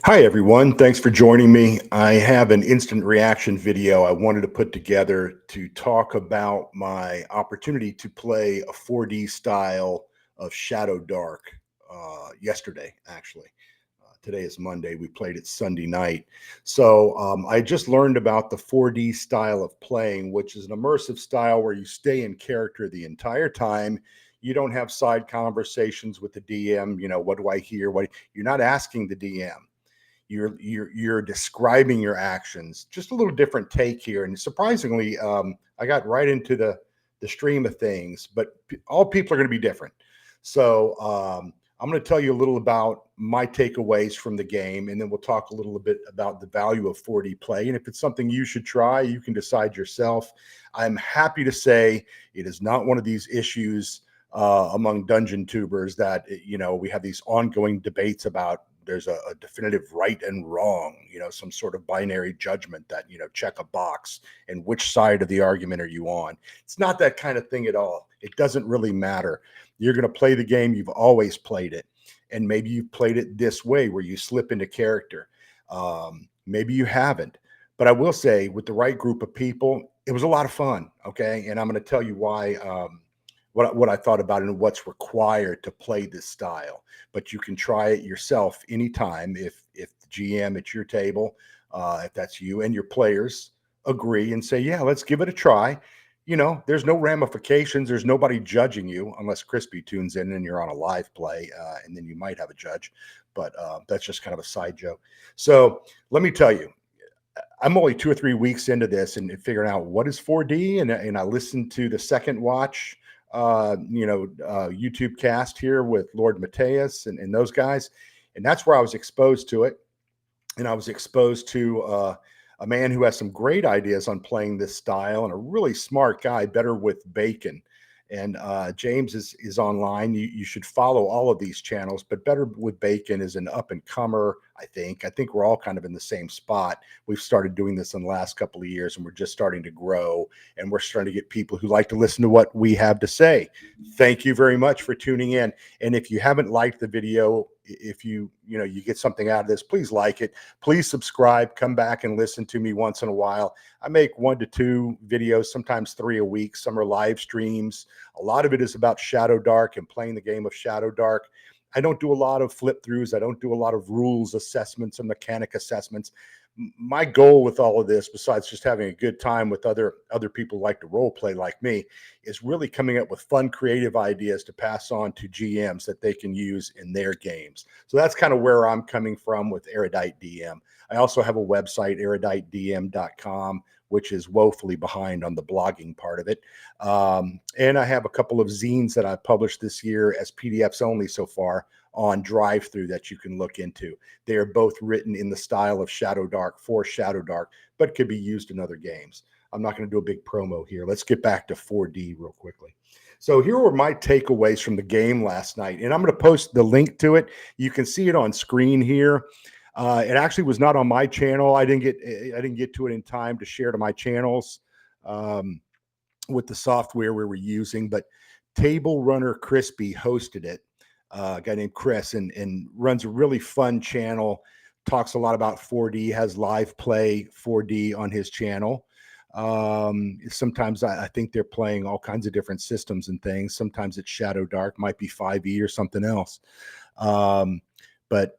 Hi, everyone. Thanks for joining me. I have an instant reaction video I wanted to put together to talk about my opportunity to play a 4D style of Shadowdark yesterday, actually. Today is Monday. We played it Sunday night. So I just learned about the 4D style of playing, which is an immersive style where you stay in character the entire time. You don't have side conversations with the DM. What do I hear? What you're not asking the DM. You're describing your actions. Just a little different take here, and surprisingly, I got right into the stream of things. But all people are going to be different, so I'm going to tell you a little about my takeaways from the game, and then we'll talk a little bit about the value of 4D play. And if it's something you should try, you can decide yourself. I'm happy to say it is not one of these issues among dungeon tubers that we have these ongoing debates about. There's a definitive right and wrong, some sort of binary judgment that, check a box, and which side of the argument are you on? It's not that kind of thing at all. It doesn't really matter. You're going to play the game. You've always played it. And maybe you've played it this way where you slip into character. Maybe you haven't. But I will say, with the right group of people, it was a lot of fun. Okay. And I'm going to tell you why. What I thought about it and what's required to play this style. But you can try it yourself anytime if the GM at your table, if that's you and your players agree and say, yeah, let's give it a try. There's no ramifications. There's nobody judging you unless Crispy tunes in and you're on a live play, and then you might have a judge. But that's just kind of a side joke. So let me tell you, I'm only 2 or 3 weeks into this and figuring out what is 4D, and I listened to the second watch YouTube cast here with Lord Mateus and those guys. And that's where I was exposed to it. And I was exposed to a man who has some great ideas on playing this style and a really smart guy, better with bacon. And James is online. You should follow all of these channels, but Better with Bacon is an up and comer. I think we're all kind of in the same spot. We've started doing this in the last couple of years, and we're just starting to grow. And we're starting to get people who like to listen to what we have to say. Thank you very much for tuning in. And if you haven't liked the video, if you get something out of this, please like it. Please subscribe. Come back and listen to me once in a while. I make 1 to 2 videos, sometimes 3 a week. Some are live streams. A lot of it is about Shadowdark and playing the game of Shadowdark. I don't do a lot of flip throughs. I don't do a lot of rules assessments and mechanic assessments. My goal with all of this, besides just having a good time with other people who like to role play like me, is really coming up with fun, creative ideas to pass on to GMs that they can use in their games. So that's kind of where I'm coming from with Erudite DM. I also have a website, eruditedm.com, which is woefully behind on the blogging part of it. And I have a couple of zines that I've published this year as PDFs only so far on drive-through that you can look into. They are both written in the style of Shadowdark for Shadowdark, but could be used in other games. I'm not going to do a big promo here. Let's get back to 4D real quickly. So here were my takeaways from the game last night, and I'm going to post the link to it. You can see it on screen here. It actually was not on my channel. I didn't get to it in time to share to my channels with the software we were using, but Table Runner Crispy hosted it. A guy named Chris, and runs a really fun channel, talks a lot about 4D, has live play 4D on his channel. Sometimes I think they're playing all kinds of different systems and things. Sometimes it's Shadowdark, might be 5e or something else. But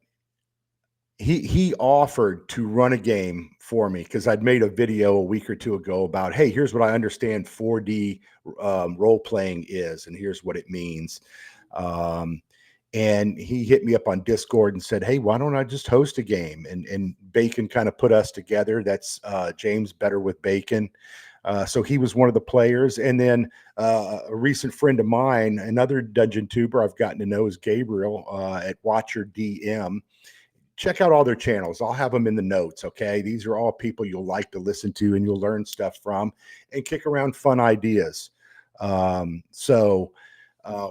he offered to run a game for me because I'd made a video a week or two ago about, hey, here's what I understand 4D role playing is, and here's what it means. And he hit me up on Discord and said, hey, why don't I just host a game? And Bacon kind of put us together. That's James Better with Bacon. So he was one of the players. And then a recent friend of mine, another dungeon tuber I've gotten to know, is Gabriel at Watcher DM. Check out all their channels. I'll have them in the notes. Okay. These are all people you'll like to listen to and you'll learn stuff from and kick around fun ideas.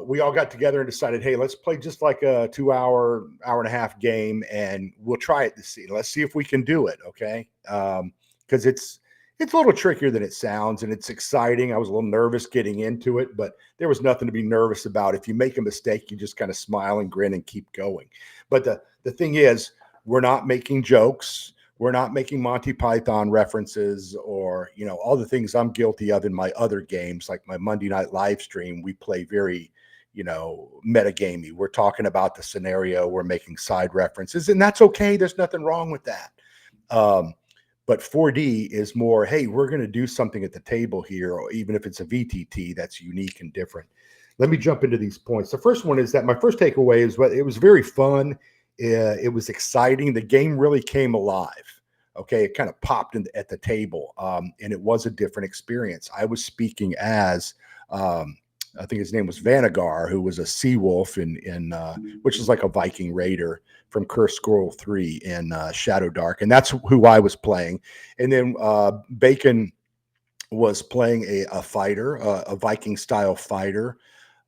We all got together and decided, hey, let's play just like a 2-hour, hour-and-a-half game, and we'll try it to see. Let's see if we can do it, okay? Because it's a little trickier than it sounds, and it's exciting. I was a little nervous getting into it, but there was nothing to be nervous about. If you make a mistake, you just kind of smile and grin and keep going. But the thing is, We're not making jokes. We're not making Monty Python references or, all the things I'm guilty of in my other games, like my Monday night live stream. We play very, metagamey. We're talking about the scenario. We're making side references, and that's okay. There's nothing wrong with that. But 4D is more, hey, we're going to do something at the table here, or even if it's a VTT, that's unique and different. Let me jump into these points. The first one is that my first takeaway is it was very fun. It was exciting. The game really came alive. Okay, it kind of popped at the table, and it was a different experience. I was speaking as, I think his name was Vanagar, who was a sea wolf in which is like a Viking raider from Cursed Scroll 3 in Shadowdark, and that's who I was playing. And then Bacon was playing a fighter, a Viking style fighter,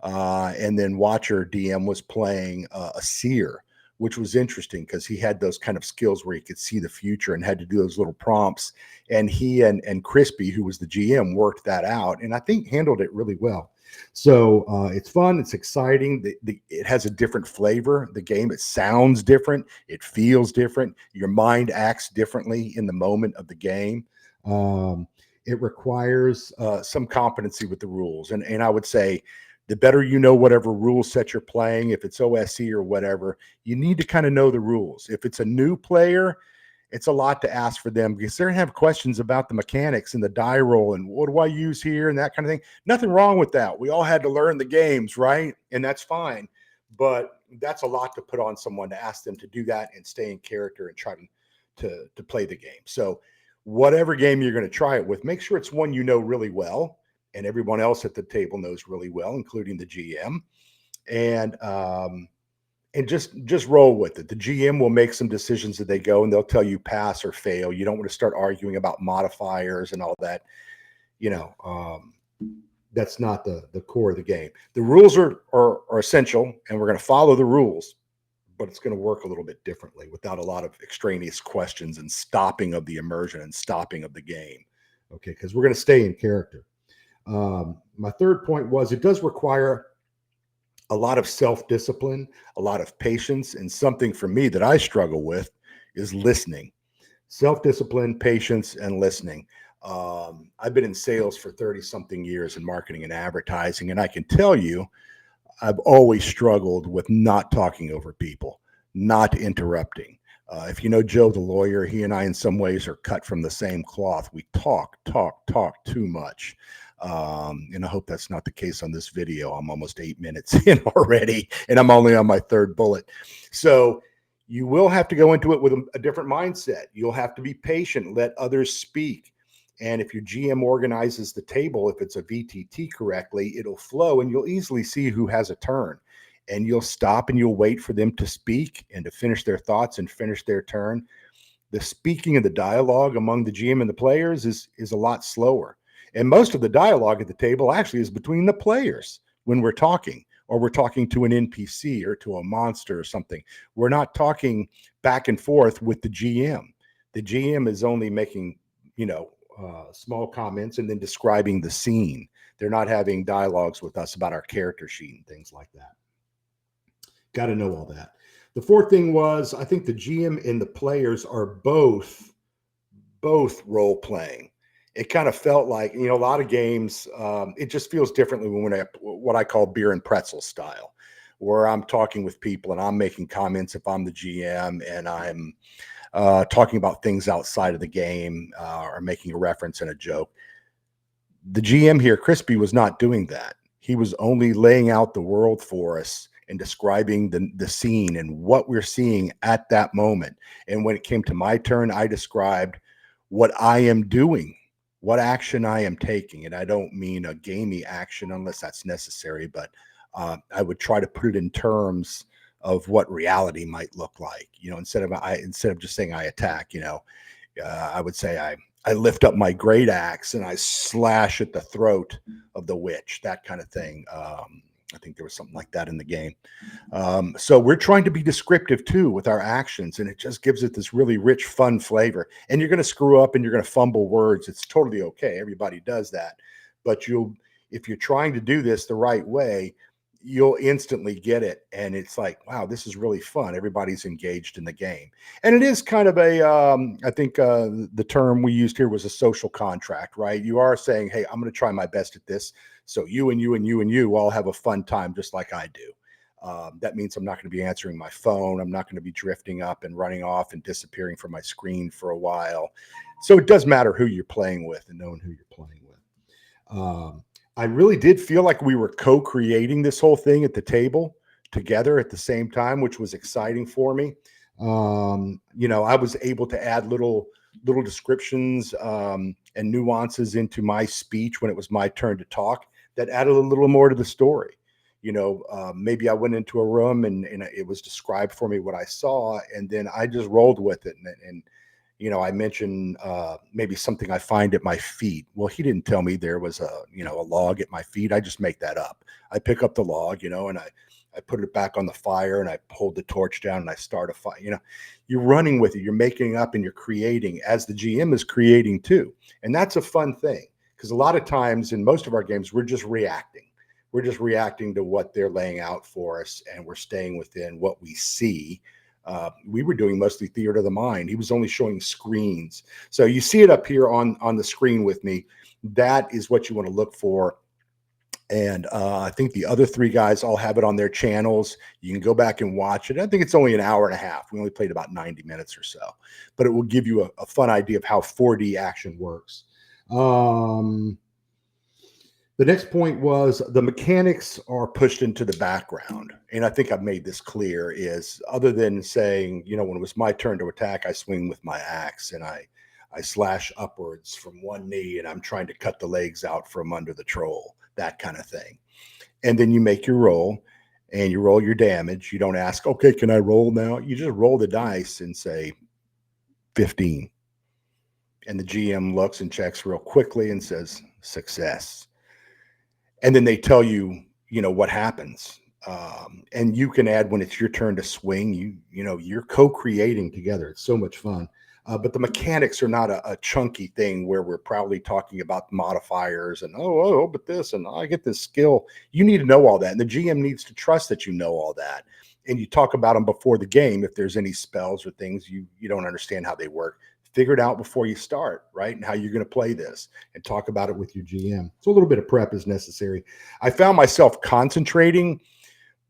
and then Watcher DM was playing a seer, which was interesting because he had those kind of skills where he could see the future and had to do those little prompts. And he and Crispy, who was the GM, worked that out, and I think handled it really well. So it's fun. It's exciting. It has a different flavor. The game, it sounds different. It feels different. Your mind acts differently in the moment of the game. It requires some competency with the rules. And I would say the better you know whatever rule set you're playing, if it's OSE or whatever, you need to kind of know the rules. If it's a new player, it's a lot to ask for them because they're going to have questions about the mechanics and the die roll and what do I use here and that kind of thing. Nothing wrong with that. We all had to learn the games, right? And that's fine. But that's a lot to put on someone to ask them to do that and stay in character and try to play the game. So whatever game you're going to try it with, make sure it's one you know really well and everyone else at the table knows really well, including the GM. And just roll with it. The GM will make some decisions as they go, and they'll tell you pass or fail. You don't want to start arguing about modifiers and all that. That's not the core of the game. The rules are essential, and we're going to follow the rules, but it's going to work a little bit differently without a lot of extraneous questions and stopping of the immersion and stopping of the game. Okay, because we're going to stay in character. My third point was it does require a lot of self-discipline, a lot of patience, and something for me that I struggle with is listening. Self-discipline, patience, and listening. I've been in sales for 30-something years in marketing and advertising, and I can tell you I've always struggled with not talking over people, not interrupting. If you know Joe the lawyer, he and I in some ways are cut from the same cloth. We talk too much. And I hope that's not the case on this video. I'm almost 8 minutes in already, and I'm only on my third bullet. So you will have to go into it with a different mindset. You'll have to be patient, let others speak. And if your GM organizes the table, if it's a VTT correctly, it'll flow and you'll easily see who has a turn. And you'll stop and you'll wait for them to speak and to finish their thoughts and finish their turn. The speaking of the dialogue among the GM and the players is a lot slower. And most of the dialogue at the table actually is between the players when we're talking, or we're talking to an NPC or to a monster or something. We're not talking back and forth with the GM. The GM is only making, small comments and then describing the scene. They're not having dialogues with us about our character sheet and things like that. Got to know all that. The fourth thing was, I think the GM and the players are both role playing. It kind of felt like, a lot of games, it just feels differently when we're what I call beer and pretzel style, where I'm talking with people and I'm making comments if I'm the GM and I'm talking about things outside of the game or making a reference and a joke. The GM here, Crispy, was not doing that. He was only laying out the world for us and describing the scene and what we're seeing at that moment. And when it came to my turn, I described what I am doing, what action I am taking. And I don't mean a gamey action unless that's necessary, but I would try to put it in terms of what reality might look like. Instead of just saying I attack, I would say I lift up my great axe and I slash at the throat of the witch, that kind of thing. I think there was something like that in the game. So we're trying to be descriptive too with our actions, and it just gives it this really rich, fun flavor. And you're going to screw up and you're going to fumble words. It's totally okay. Everybody does that. But if you're trying to do this the right way, you'll instantly get it. And it's like, wow, this is really fun. Everybody's engaged in the game. And it is kind of a, I think the term we used here was a social contract, right? You are saying, hey, I'm going to try my best at this. So you and you and you and you all have a fun time just like I do. That means I'm not going to be answering my phone. I'm not going to be drifting up and running off and disappearing from my screen for a while. So it does matter who you're playing with and knowing who you're playing with. I really did feel like we were co-creating this whole thing at the table together at the same time, which was exciting for me. I was able to add little descriptions and nuances into my speech when it was my turn to talk that added a little more to the story. Maybe I went into a room and it was described for me what I saw, and then I just rolled with it. And I mentioned maybe something I find at my feet. Well, he didn't tell me there was a log at my feet. I just make that up. I pick up the log, and I put it back on the fire and I hold the torch down and I start a fire. You're running with it. You're making up and you're creating as the GM is creating too. And that's a fun thing because a lot of times in most of our games, we're just reacting. We're just reacting to what they're laying out for us, and we're staying within what we see. We were doing mostly theater of the mind. He was only showing screens. So you see it up here on the screen with me. That is what you want to look for. And I think the other three guys all have it on their channels. You can go back and watch it. I think it's only an hour and a half. We only played about 90 minutes or so, but it will give you a fun idea of how 4D action works. The next point was the mechanics are pushed into the background. And I think I've made this clear is other than saying, when it was my turn to attack, I swing with my axe and I slash upwards from one knee and I'm trying to cut the legs out from under the troll, that kind of thing. And then you make your roll and you roll your damage. You don't ask, okay, can I roll now? You just roll the dice and say 15. And the GM looks and checks real quickly and says success. And then they tell you, what happens. And you can add when it's your turn to swing, you're co-creating together. It's so much fun. But the mechanics are not a chunky thing where we're proudly talking about modifiers and, but this, and I get this skill. You need to know all that. And the GM needs to trust that you know all that. And you talk about them before the game. If there's any spells or things you don't understand how they work, figure it out before you start, right? And how you're going to play this and talk about it with your GM. So a little bit of prep is necessary. I found myself concentrating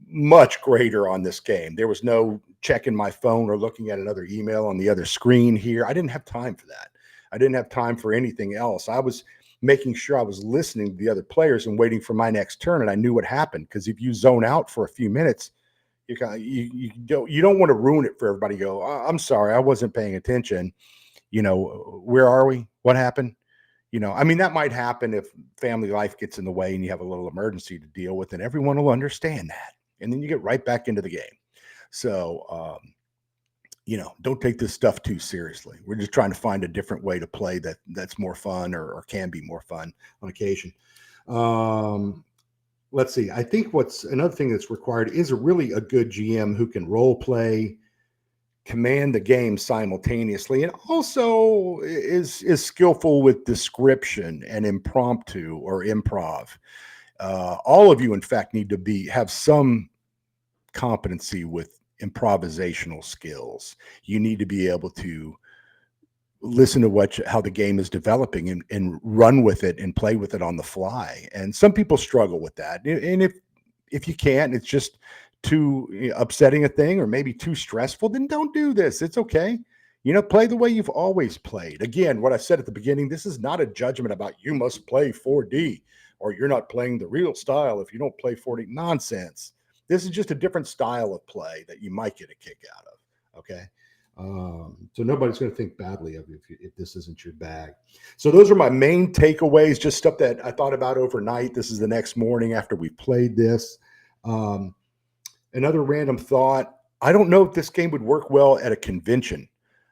much greater on this game. There was no checking my phone or looking at another email on the other screen here. I didn't have time for that. I didn't have time for anything else. I was making sure I was listening to the other players and waiting for my next turn. And I knew what happened because if you zone out for a few minutes, you don't want to ruin it for everybody. Go, I'm sorry, I wasn't paying attention. Where are we? What happened? That might happen if family life gets in the way and you have a little emergency to deal with, and everyone will understand that. And then you get right back into the game. So, don't take this stuff too seriously. We're just trying to find a different way to play that's more fun or can be more fun on occasion. Let's see. I think what's another thing that's required is a good GM who can role play, command the game simultaneously, and also is skillful with description and impromptu or improv. All of you, in fact, need to have some competency with improvisational skills. You need to be able to listen to how the game is developing and run with it and play with it on the fly. And some people struggle with that. And if you can't, it's just too upsetting a thing or maybe too stressful, then don't do this. It's okay. Play the way you've always played. Again, what I said at the beginning, this is not a judgment about you must play 4D or you're not playing the real style if you don't play 4D. Nonsense. This is just a different style of play that you might get a kick out of. Okay. So nobody's going to think badly of you if this isn't your bag. So those are my main takeaways, just stuff that I thought about overnight. This is the next morning after we played this. Another random thought. I don't know if this game would work well at a convention.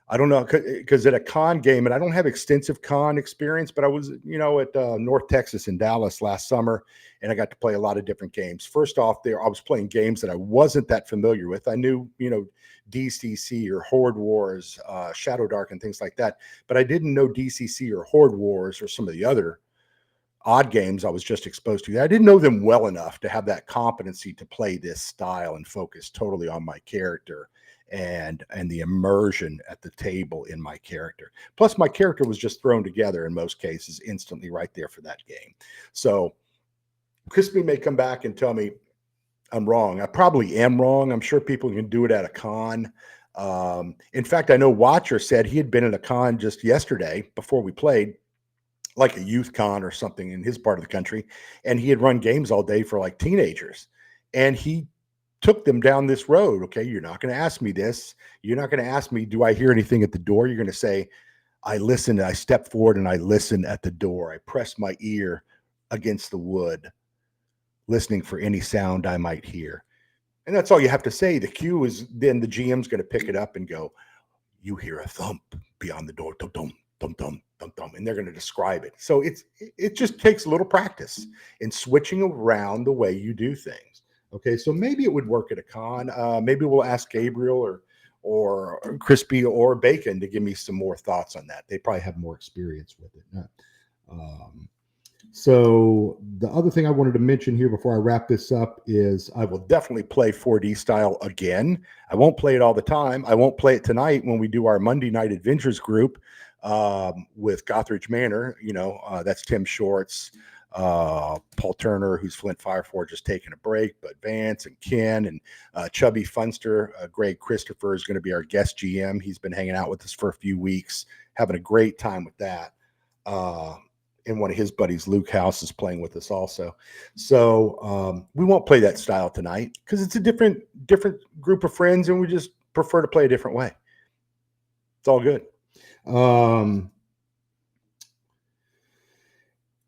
I don't know, because at a con game, and I don't have extensive con experience, but I was, at North Texas in Dallas last summer, and I got to play a lot of different games. First off, I was playing games that I wasn't that familiar with. I knew, DCC or Horde Wars, Shadowdark, and things like that, but I didn't know DCC or Horde Wars or some of the other odd games I was just exposed to. I didn't know them well enough to have that competency to play this style and focus totally on my character and the immersion at the table in my character. Plus, my character was just thrown together in most cases instantly right there for that game. So Crispy may come back and tell me I'm wrong. I probably am wrong. I'm sure people can do it at a con. In fact, I know Watcher said he had been at a con just yesterday before we played, like a youth con or something in his part of the country, and he had run games all day for like teenagers, and he took them down this road. Okay, you're not going to ask me this. You're not going to ask me, do I hear anything at the door? You're going to say, I listen. I step forward and I listen at the door. I press my ear against the wood, listening for any sound I might hear. And that's all you have to say. The cue is then the GM's going to pick it up and go, you hear a thump beyond the door, dum dum dum dum dum dum, and they're going to describe it. So it just takes a little practice in switching around the way you do things. Okay, so maybe it would work at a con. Maybe we'll ask Gabriel or Crispy or Bacon to give me some more thoughts on that. They probably have more experience with it. So the other thing I wanted to mention here before I wrap this up is I will definitely play 4D style again. I won't play it all the time. I won't play it tonight when we do our Monday night adventures group with Gothridge Manor. You know, that's Tim Shorts, Paul Turner, who's Flint Fireforge, is taking a break, but Vance and Ken and Chubby Funster, Greg Christopher is going to be our guest GM. He's been hanging out with us for a few weeks, having a great time with that. And one of his buddies, Luke House, is playing with us also. So we won't play that style tonight because it's a different group of friends, and we just prefer to play a different way. It's all good.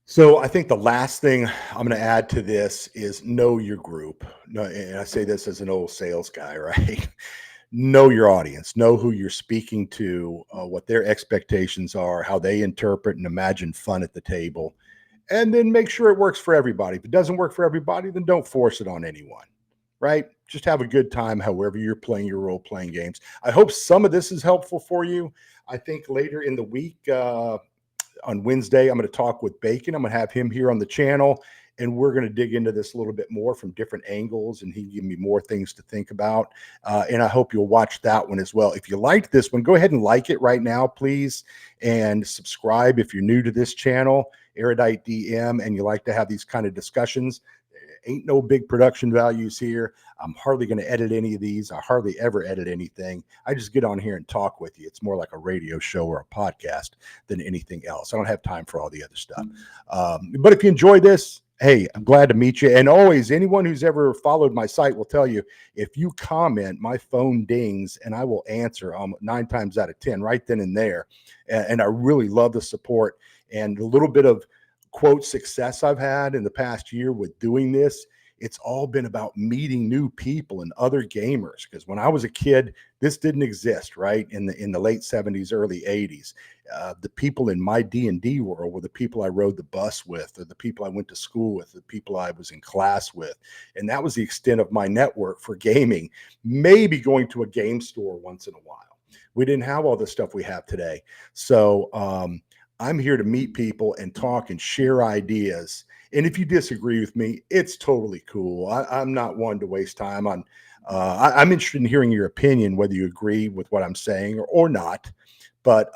So I think the last thing I'm going to add to this is know your group. No, and I say this as an old sales guy, right? Know your audience, know who you're speaking to, what their expectations are, how they interpret and imagine fun at the table, and then make sure it works for everybody. If it doesn't work for everybody, then don't force it on anyone, right? Just have a good time however you're playing your role-playing games. I hope some of this is helpful for you. I think later in the week, on Wednesday, I'm going to talk with Bacon. I'm going to have him here on the channel, and we're going to dig into this a little bit more from different angles, and he can give me more things to think about. And I hope you'll watch that one as well. If you liked this one, go ahead and like it right now, please, and subscribe if you're new to this channel, Erudite DM, and you like to have these kind of discussions. Ain't no big production values here. I'm hardly going to edit any of these. I hardly ever edit anything. I just get on here and talk with you. It's more like a radio show or a podcast than anything else. I don't have time for all the other stuff. But if you enjoy this, hey, I'm glad to meet you. And always, anyone who's ever followed my site will tell you, if you comment, my phone dings and I will answer 9 times out of 10 right then and there. And I really love the support and a little bit of quote success I've had in the past year with doing this. It's all been about meeting new people and other gamers, because when I was a kid, this didn't exist, right? In the late 70s, early 80s. The people in my D&D world were the people I rode the bus with, or the people I went to school with, the people I was in class with. And that was the extent of my network for gaming, maybe going to a game store once in a while. We didn't have all the stuff we have today. So I'm here to meet people and talk and share ideas. And if you disagree with me, it's totally cool. I'm not one to waste time on. I'm interested in hearing your opinion, whether you agree with what I'm saying or not. But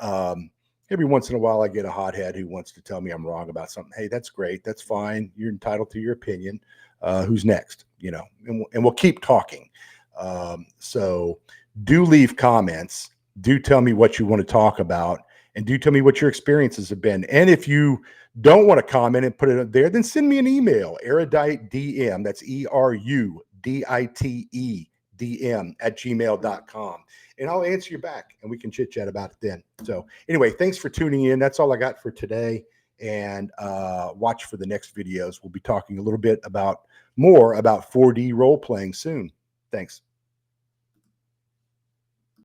every once in a while, I get a hothead who wants to tell me I'm wrong about something. Hey, that's great. That's fine. You're entitled to your opinion. Who's next? You know, and we'll keep talking. So do leave comments. Do tell me what you want to talk about. And do tell me what your experiences have been. And if you don't want to comment and put it up there, then send me an email, eruditedm, that's ERUDITEDM @gmail.com. And I'll answer you back and we can chit chat about it then. So anyway, thanks for tuning in. That's all I got for today. And watch for the next videos. We'll be talking a little bit more about 4D role playing soon. Thanks.